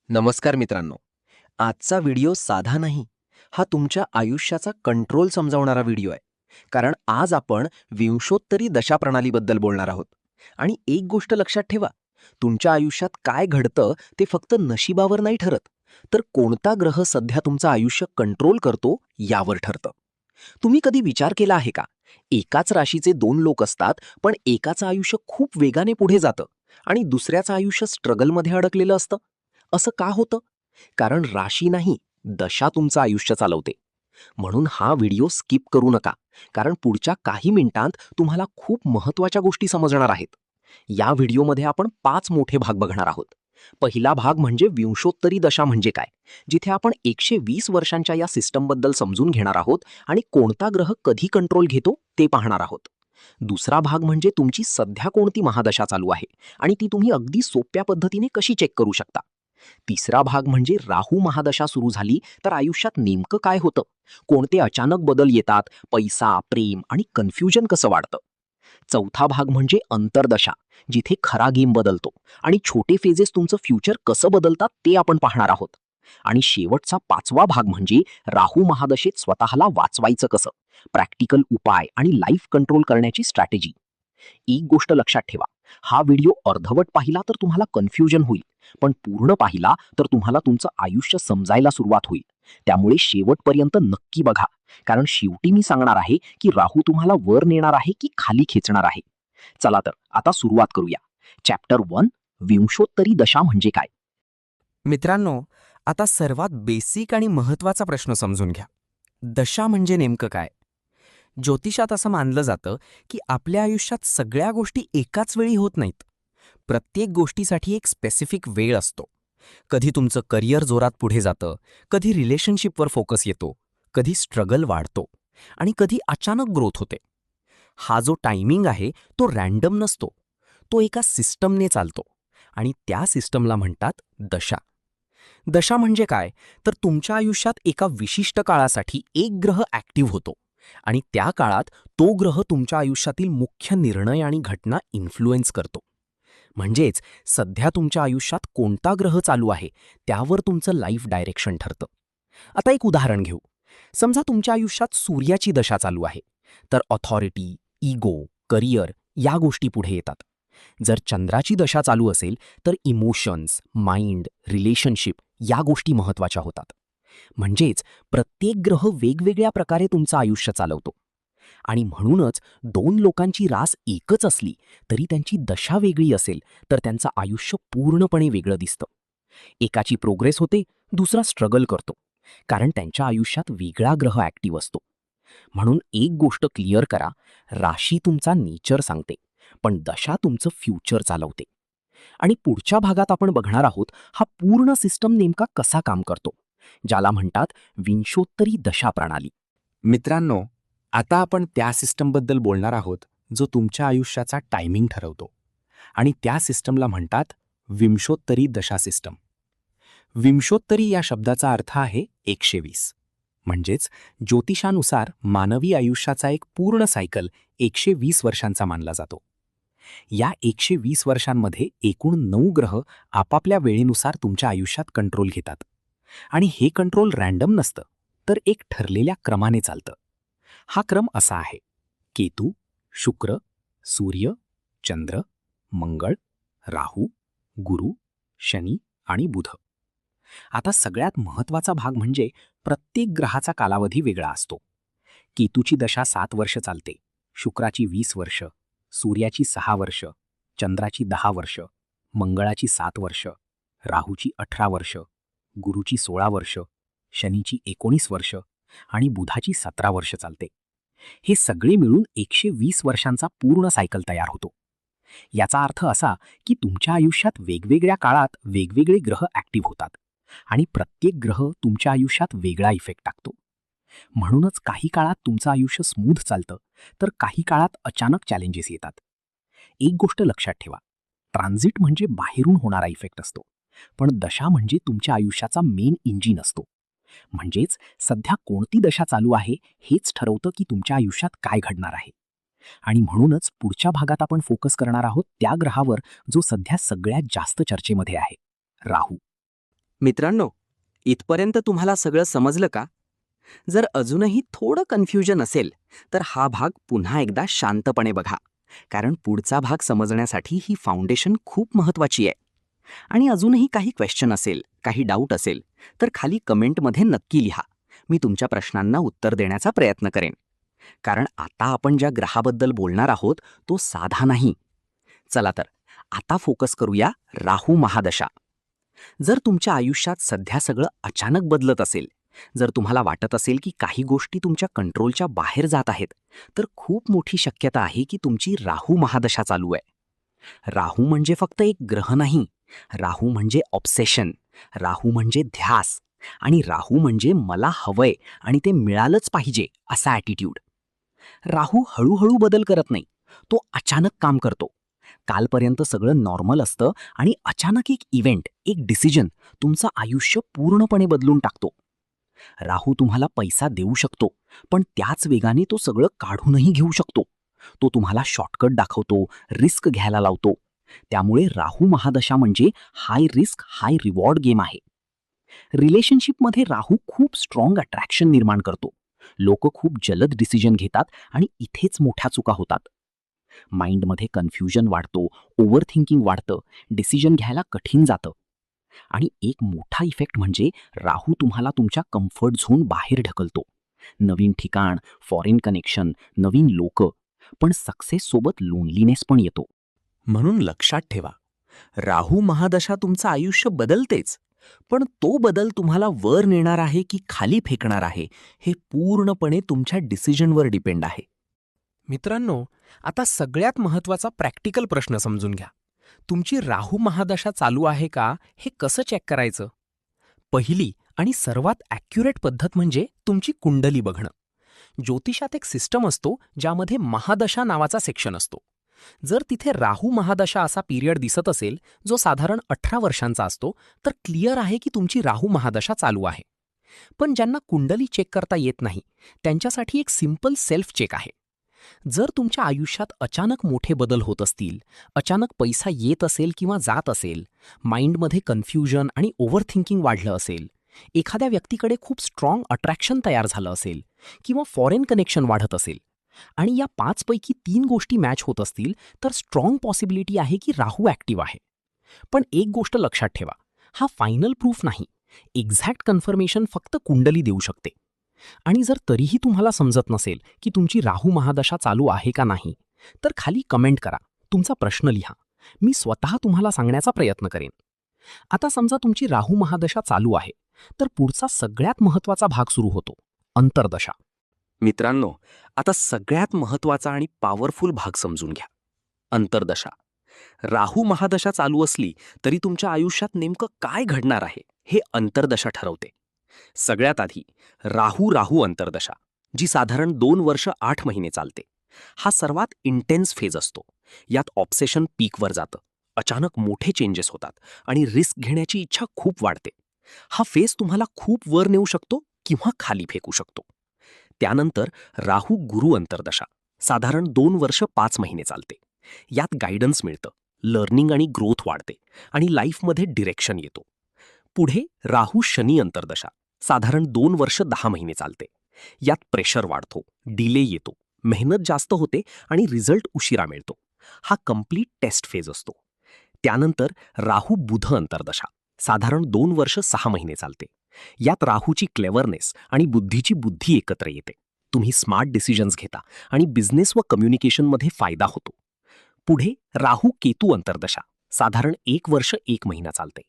नमस्कार मित्रांनो. आजचा व्हिडिओ साधा नाही. हा तुमच्या आयुष्याचा कंट्रोल समजावणारा व्हिडिओ आहे. कारण आज आपण विंशोत्तरी दशाप्रणालीबद्दल बोलणार आहोत. आणि एक गोष्ट लक्षात ठेवा, तुमच्या आयुष्यात काय घडतं ते फक्त नशिबावर नाही ठरत, तर कोणता ग्रह सध्या तुमचं आयुष्य कंट्रोल करतो यावर ठरतं. तुम्ही कधी विचार केला आहे का? एकाच राशीचे दोन लोक असतात, पण एकाचं आयुष्य खूप वेगाने पुढे जातं आणि दुसऱ्याचं आयुष्य स्ट्रगलमध्ये अडकलेलं असतं. असं का होतं? कारण राशी नाही, दशा तुमचं आयुष्य चालवते. म्हणून हा व्हिडिओ स्किप करू नका, कारण पुढच्या काही मिनिटांत तुम्हाला खूप महत्त्वाच्या गोष्टी समजणार आहेत. या व्हिडिओमध्ये आपण 5 मोठे भाग बघणार आहोत. पहिला भाग म्हणजे विंशोत्तरी दशा म्हणजे काय, जिथे आपण 120 वर्षांच्या या सिस्टमबद्दल समजून घेणार आहोत आणि कोणता ग्रह कधी कंट्रोल घेतो ते पाहणार आहोत. दुसरा भाग म्हणजे तुमची सध्या कोणती महादशा चालू आहे आणि ती तुम्ही अगदी सोप्या पद्धतीने कशी चेक करू शकता. तिसरा भाग म्हणजे राहू महादशा सुरू झाली तर आयुष्यात नेमकं काय होतं, कोणते अचानक बदल येतात, पैसा, प्रेम आणि कन्फ्युजन कसं वाढतं. चौथा भाग म्हणजे अंतर्दशा, जिथे खरा गेम बदलतो आणि छोटे फेजेस तुमचं फ्युचर कसं बदलतात ते आपण पाहणार आहोत. आणि शेवटचा पाचवा भाग म्हणजे राहू महादशेत स्वतःला वाचवायचं कसं, प्रॅक्टिकल उपाय आणि लाईफ कंट्रोल करण्याची स्ट्रॅटेजी. एक गोष्ट लक्षात ठेवा, हा व्हिडिओ अर्धवट पाहिला तर तुम्हाला कन्फ्युजन होईल, पण पूर्ण पाहिला तर तुम्हाला तुमचं आयुष्य समजायला सुरुवात होईल. त्यामुळे शेवटपर्यंत नक्की बघा, कारण शेवटी मी सांगणार आहे की राहू तुम्हाला वर नेणार आहे की खाली खेचणार आहे. चला तर आता सुरुवात करूया. चॅप्टर 1, विंशोत्तरी दशा म्हणजे काय. मित्रांनो, आता सर्वात बेसिक आणि महत्त्वाचा प्रश्न समजून घ्या. दशा म्हणजे नेमकं काय? ज्योतिषात असं मानलं जातं की आपल्या आयुष्यात सगळ्या गोष्टी एकाच वेळी होत नाहीत. प्रत्येक गोष्टीसाठी एक स्पेसिफिक वेळ असतो. कधी तुमचं करिअर जोरात पुढे जातं, कधी रिलेशनशिपवर फोकस येतो, कधी स्ट्रगल वाढतो आणि कधी अचानक ग्रोथ होते. हा जो टायमिंग आहे तो रॅन्डम नसतो. तो एका सिस्टमने चालतो आणि त्या सिस्टमला म्हणतात दशा. दशा म्हणजे काय? तर तुमच्या आयुष्यात एका विशिष्ट काळासाठी एक ग्रह ॲक्टिव्ह होतो आणि त्या काळात तो ग्रह तुमच्या आयुष्यातील मुख्य निर्णय आणि घटना इन्फ्लुएन्स करतो. म्हणजेच सध्या तुमच्या आयुष्यात कोणता ग्रह चालू आहे त्यावर तुमचं लाईफ डायरेक्शन ठरतं. आता एक उदाहरण घेऊ. समजा तुमच्या आयुष्यात सूर्याची दशा चालू आहे, तर ऑथॉरिटी, इगो, करिअर या गोष्टी पुढे येतात. जर चंद्राची दशा चालू असेल तर इमोशन्स, माइंड, रिलेशनशिप या गोष्टी महत्त्वाच्या होतात. म्हणजेच प्रत्येक ग्रह वेगवेगळ्या प्रकारे तुमचं आयुष्य चालवतो. आणि म्हणूनच दोन लोकांची रास एकच असली तरी त्यांची दशा वेगळी असेल तर त्यांचं आयुष्य पूर्णपणे वेगळं दिसतं. एकाची प्रोग्रेस होते, दुसरा स्ट्रगल करतो, कारण त्यांच्या आयुष्यात वेगळा ग्रह ॲक्टिव्ह असतो. म्हणून एक गोष्ट क्लिअर करा, राशी तुमचा नेचर सांगते, पण दशा तुमचं फ्युचर चालवते. आणि पुढच्या भागात आपण बघणार आहोत हा पूर्ण सिस्टम नेमका कसा काम करतो, ज्याला म्हणतात विंशोत्तरी दशा प्रणाली. मित्रांनो, आता आपण त्या सिस्टमबद्दल बोलणार आहोत जो तुमच्या आयुष्याचा टायमिंग ठरवतो आणि त्या सिस्टमला म्हणतात विंशोत्तरी दशा सिस्टम. विंशोत्तरी या शब्दाचा अर्थ आहे 120. म्हणजेच ज्योतिषानुसार मानवी आयुष्याचा एक पूर्ण सायकल 120 वर्षांचा मानला जातो. या 120 वर्षांमध्ये एकूण 9 ग्रह आपापल्या वेळेनुसार तुमच्या आयुष्यात कंट्रोल घेतात. आणि हे कंट्रोल रॅन्डम नसतं, तर एक ठरलेल्या क्रमाने चालतं. हा क्रम असा आहे: केतू, शुक्र, सूर्य, चंद्र, मंगळ, राहू, गुरु, शनी आणि बुध. आता सगळ्यात महत्त्वाचा भाग म्हणजे प्रत्येक ग्रहाचा कालावधी वेगळा असतो. केतूची दशा 7 वर्ष चालते, शुक्राची 20 वर्ष, सूर्याची 6 वर्ष, चंद्राची 10 वर्ष, मंगळाची 7 वर्ष, राहूची 18 वर्ष, गुरुची 16 वर्ष, शनीची 19 वर्ष आणि बुधाची 17 वर्ष चालते. हे सगळे मिळून 120 वर्षांचा पूर्ण सायकल तयार होतो. याचा अर्थ असा की तुमच्या आयुष्यात वेगवेगळ्या काळात वेगवेगळे ग्रह ॲक्टिव्ह होतात आणि प्रत्येक ग्रह तुमच्या आयुष्यात वेगळा इफेक्ट टाकतो. म्हणूनच काही काळात तुमचं आयुष्य स्मूथ चालतं, तर काही काळात अचानक चॅलेंजेस येतात. एक गोष्ट लक्षात ठेवा, ट्रान्झिट म्हणजे बाहेरून होणारा इफेक्ट असतो, पण दशा म्हणजे तुमच्या आयुष्याचा मेन इंजिन असतो. म्हणजेच सध्या कोणती दशा चालू आहे हेच ठरवतं की तुमच्या आयुष्यात काय घडणार आहे. आणि म्हणूनच पुढच्या भागात आपण फोकस करणार आहोत त्या ग्रहावर जो सध्या सगळ्यात जास्त चर्चेमध्ये आहे, राहू. मित्रांनो, इथपर्यंत तुम्हाला सगळं समजलं का? जर अजूनही थोडं कन्फ्युजन असेल तर हा भाग पुन्हा एकदा शांतपणे बघा, कारण पुढचा भाग समजण्यासाठी ही फाउंडेशन खूप महत्वाची आहे. आणि अजूनही काही क्वेश्चन असेल, काही डाऊट असेल तर खाली कमेंटमध्ये नक्की लिहा. मी तुमच्या प्रश्नांना उत्तर देण्याचा प्रयत्न करेन. कारण आता आपण ज्या ग्रहाबद्दल बोलणार आहोत तो साधा नाही. चला तर आता फोकस करूया राहू महादशा. जर तुमच्या आयुष्यात सध्या सगळं अचानक बदलत असेल, जर तुम्हाला वाटत असेल की काही गोष्टी तुमच्या कंट्रोलच्या बाहेर जात आहेत, तर खूप मोठी शक्यता आहे की तुमची राहू महादशा चालू आहे. राहू म्हणजे फक्त एक ग्रह नाही. राहू म्हणजे ऑब्सेशन, राहू म्हणजे ध्यास, आणि राहू म्हणजे मला हवंय आणि ते मिळालंच पाहिजे असा ॲटिट्यूड. राहू हळूहळू बदल करत नाही, तो अचानक काम करतो. कालपर्यंत सगळं नॉर्मल असतं आणि अचानक एक इव्हेंट, एक डिसिजन तुमचं आयुष्य पूर्णपणे बदलून टाकतो. राहू तुम्हाला पैसा देऊ शकतो, पण त्याच वेगाने तो सगळं काढूनही घेऊ शकतो. तो तुम्हाला शॉर्टकट दाखवतो, रिस्क घ्यायला लावतो. त्यामुळे राहू महादशा म्हणजे हाय रिस्क हाय रिवॉर्ड गेम आहे. रिलेशनशिपमध्ये राहू खूप स्ट्रॉंग अट्रॅक्शन निर्माण करतो. लोक खूप जलद डिसिजन घेतात आणि इथेच मोठ्या चुका होतात. माइंडमध्ये कन्फ्युजन वाढतो, ओव्हर थिंकिंग वाढतं, डिसिजन घ्यायला कठीण जातं. आणि एक मोठा इफेक्ट म्हणजे राहू तुम्हाला तुमच्या कम्फर्ट झोन बाहेर ढकलतो. नवीन ठिकाण, फॉरेन कनेक्शन, नवीन लोक, पण सक्सेस सोबत लोनलीनेस पण येतो. म्हणून लक्षात ठेवा, राहू महादशा तुमचं आयुष्य बदलतेच, पण तो बदल तुम्हाला वर नेणार आहे की खाली फेकणार आहे हे पूर्णपणे तुमच्या डिसिजनवर डिपेंड आहे. मित्रांनो, आता सगळ्यात महत्त्वाचा प्रॅक्टिकल प्रश्न समजून घ्या. तुमची राहू महादशा चालू आहे का हे कसं चेक करायचं? पहिली आणि सर्वात ॲक्युरेट पद्धत म्हणजे तुमची कुंडली बघणं. ज्योतिषात एक सिस्टम असतो ज्यामध्ये महादशा नावाचा सेक्शन असतो. जर तिथे राहू महादशा असा पिरियड दिसत असेल जो साधारण 18 वर्षांचा असतो, तर क्लिअर आहे की तुमची राहू महादशा चालू आहे. पण ज्यांना कुंडली चेक करता येत नाही त्यांच्यासाठी एक सिंपल सेल्फ चेक आहे. जर तुमच्या आयुष्यात अचानक मोठे बदल होत असतील, अचानक पैसा येत असेल किंवा जात असेल, माइंडमध्ये कन्फ्युजन आणि ओव्हर थिंकिंग वाढलं असेल, एखाद्या व्यक्तीकडे खूप स्ट्रॉंग अट्रॅक्शन तयार झालं असेल किंवा फॉरेन कनेक्शन वाढत असेल, आणि या 5 पैकी 3 गोष्टी मॅच होत असतील, तर स्ट्रॉंग पॉसिबिलिटी आहे की राहू ॲक्टिव्ह आहे. पण एक गोष्ट लक्षात ठेवा, हा फायनल प्रूफ नाही. एक्झॅक्ट कन्फर्मेशन फक्त कुंडली देऊ शकते. आणि जर तरीही तुम्हाला समजत नसेल की तुमची राहू महादशा चालू आहे का नाही, तर खाली कमेंट करा, तुमचा प्रश्न लिहा. मी स्वतः तुम्हाला सांगण्याचा प्रयत्न करेन. आता समजा तुमची राहू महादशा चालू आहे, तर पुढचा सगळ्यात महत्त्वाचा भाग सुरू होतो, अंतर्दशा. मित्रांनो, आता सगळ्यात महत्त्वाचा आणि पॉवरफुल भाग समजून घ्या, अंतर्दशा. राहू महादशा चालू असली तरी तुमच्या आयुष्यात नेमकं काय घडणार आहे हे अंतर्दशा ठरवते. सगळ्यात आधी राहू राहू अंतर्दशा, जी साधारण 2 वर्ष 8 महिने चालते. हा सर्वात इंटेन्स फेज असतो. यात ऑब्सेशन पीकवर जातं, अचानक मोठे चेंजेस होतात आणि रिस्क घेण्याची इच्छा खूप वाढते. हा फेज तुम्हाला खूप वर नेऊ शकतो किंवा खाली फेकू शकतो. त्यानंतर राहू गुरु अंतर्दशा, साधारण 2 वर्ष 5 महिने चालते. यात गायडन्स मिळतं, लर्निंग आणि ग्रोथ वाढते आणि लाईफमध्ये डिरेक्शन येतो. पुढे राहू शनी अंतर्दशा, साधारण 2 वर्ष 10 महिने चालते. यात प्रेशर वाढतो, डिले येतो, मेहनत जास्त होते आणि रिझल्ट उशिरा मिळतो. हा कम्प्लीट टेस्ट फेज असतो. त्यानंतर राहू बुध अंतर्दशा, साधारण 2 वर्ष 6 महिने चालते. यात राहूची क्लेवरनेस आणि बुद्धीची बुद्धी एकत्र येते. तुम्ही स्मार्ट डिसिजन्स घेता आणि बिझनेस व कम्युनिकेशनमध्ये फायदा होतो. पुढे राहू केतू अंतर्दशा, साधारण 1 वर्ष 1 महिना चालते.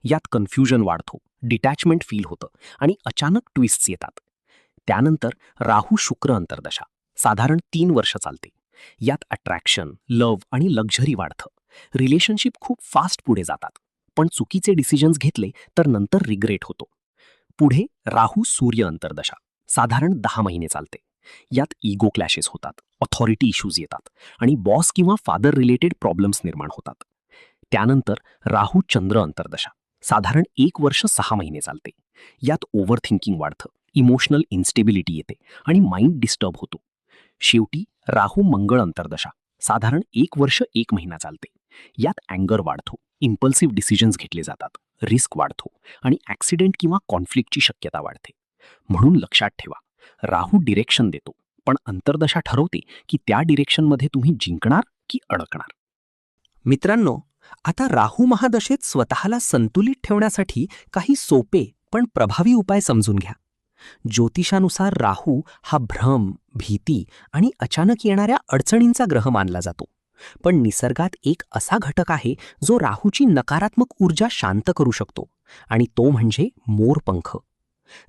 यात कन्फ्युजन वाढतो, डिटॅचमेंट फील होतं आणि अचानक ट्विस्ट्स येतात. त्यानंतर राहू शुक्र अंतर्दशा, साधारण 3 वर्ष चालते. यात अट्रॅक्शन, लव्ह आणि लक्झरी वाढतं. रिलेशनशिप खूप फास्ट पुढे जातात, पण चुकीचे डिसिजन्स घेतले तर नंतर रिग्रेट होतो. पुढे राहू सूर्य अंतर्दशा, साधारण 10 महिने चालते. यात इगो क्लॅशेस होतात, ऑथॉरिटी इश्यूज येतात आणि बॉस किंवा फादर रिलेटेड प्रॉब्लेम्स निर्माण होतात. त्यानंतर राहू चंद्र अंतर्दशा, साधारण 1 वर्ष 6 महिने चालते. यात ओव्हर थिंकिंग वाढतं, इमोशनल इन्स्टेबिलिटी येते आणि माइंड डिस्टर्ब होतो. शेवटी राहू मंगळ अंतर्दशा, साधारण 1 वर्ष 1 महिना चालते. यात अँगर वाढतो, इम्पल्सिव्ह डिसिजन्स घेतले जातात, रिस्क वाढतो आणि ॲक्सिडेंट किंवा कॉन्फ्लिक्टची शक्यता वाढते. म्हणून लक्षात ठेवा, राहू डिरेक्शन देतो, पण अंतर्दशा ठरवते की त्या डिरेक्शनमध्ये तुम्ही जिंकणार की अडकणार. मित्रांनो, आता राहू महादशेत स्वतःला संतुलित ठेवण्यासाठी काही सोपे पण प्रभावी उपाय समजून घ्या. ज्योतिषानुसार राहू हा भ्रम, भीती आणि अचानक येणाऱ्या अडचणींचा ग्रह मानला जातो. पण निसर्गात एक असा घटक आहे जो राहूची नकारात्मक ऊर्जा शांत करू शकतो, आणि तो म्हणजे मोरपंख.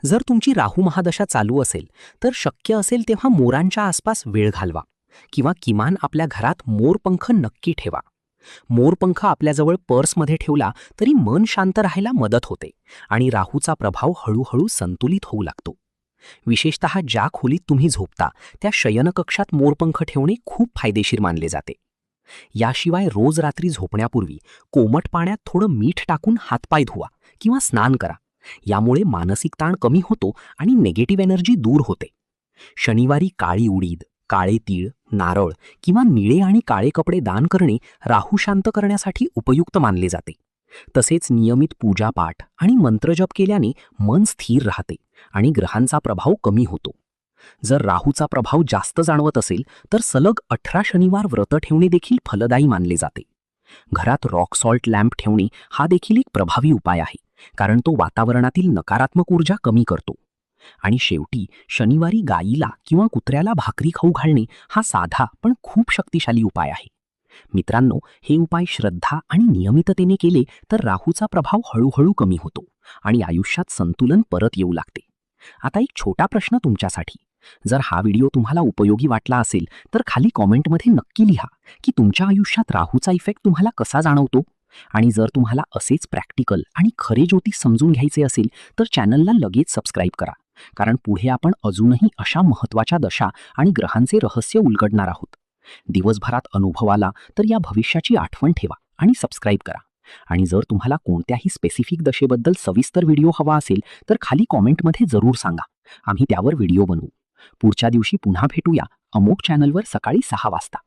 जर तुमची राहू महादशा चालू असेल तर शक्य असेल तेव्हा मोरांच्या आसपास वेळ घालवा, किंवा किमान आपल्या घरात मोरपंख नक्की ठेवा. मोरपंख आपल्याजवळ पर्समध्ये ठेवला तरी मन शांत राहायला मदत होते आणि राहूचा प्रभाव हळूहळू संतुलित होऊ लागतो. विशेषतः ज्या खोलीत तुम्ही झोपता त्या शयनकक्षात मोरपंख ठेवणे खूप फायदेशीर मानले जाते. याशिवाय रोज रात्री झोपण्यापूर्वी कोमट पाण्यात थोडं मीठ टाकून हातपाय धुवा किंवा स्नान करा. यामुळे मानसिक ताण कमी होतो आणि निगेटिव्ह एनर्जी दूर होते. शनिवारी काळी उडीद, काळे तीळ, नारळ किंवा निळे आणि काळे कपडे दान करणे राहू शांत करण्यासाठी उपयुक्त मानले जाते. तसेच नियमित पूजापाठ आणि मंत्रजप केल्याने मन स्थिर राहते आणि ग्रहांचा प्रभाव कमी होतो. जर राहूचा प्रभाव जास्त जाणवत असेल तर सलग 18 शनिवार व्रत ठेवणे देखील फलदायी मानले जाते. घरात रॉक सॉल्ट लॅम्प ठेवणे हा देखील एक प्रभावी उपाय आहे, कारण तो वातावरणातील नकारात्मक ऊर्जा कमी करतो. आणि शेवटी शनिवारी गायीला किंवा कुत्र्याला भाकरी खाऊ घालणे हा साधा पण खूप शक्तिशाली उपाय आहे. मित्रांनो, हे उपाय श्रद्धा आणि नियमिततेने केले तर राहूचा प्रभाव हळूहळू कमी होतो आणि आयुष्यात संतुलन परत येऊ लागते. आता एक छोटा प्रश्न तुमच्यासाठी. जर हा व्हिडिओ तुम्हाला उपयोगी वाटला असेल तर खाली कॉमेंटमध्ये नक्की लिहा की तुमच्या आयुष्यात राहूचा इफेक्ट तुम्हाला कसा जाणवतो. आणि जर तुम्हाला असेच प्रॅक्टिकल आणि खरे ज्योतिष समजून घ्यायचे असेल तर चॅनलला लगेच सबस्क्राईब करा, कारण पुढे आपण अजूनही अशा महत्त्वाच्या दशा आणि ग्रहांचे रहस्य उलगडणार आहोत. दिवसभरात अनुभव आला तर या भविष्याची आठवण ठेवा आणि सबस्क्राईब करा. आणि जर तुम्हाला कोणत्याही स्पेसिफिक दशेबद्दल सविस्तर व्हिडिओ हवा असेल तर खाली कॉमेंटमध्ये जरूर सांगा, आम्ही त्यावर व्हिडिओ बनवू. पुढच्या दिवशी पुन्हा भेटूया अमोक चॅनलवर सकाळी 6 वाजता.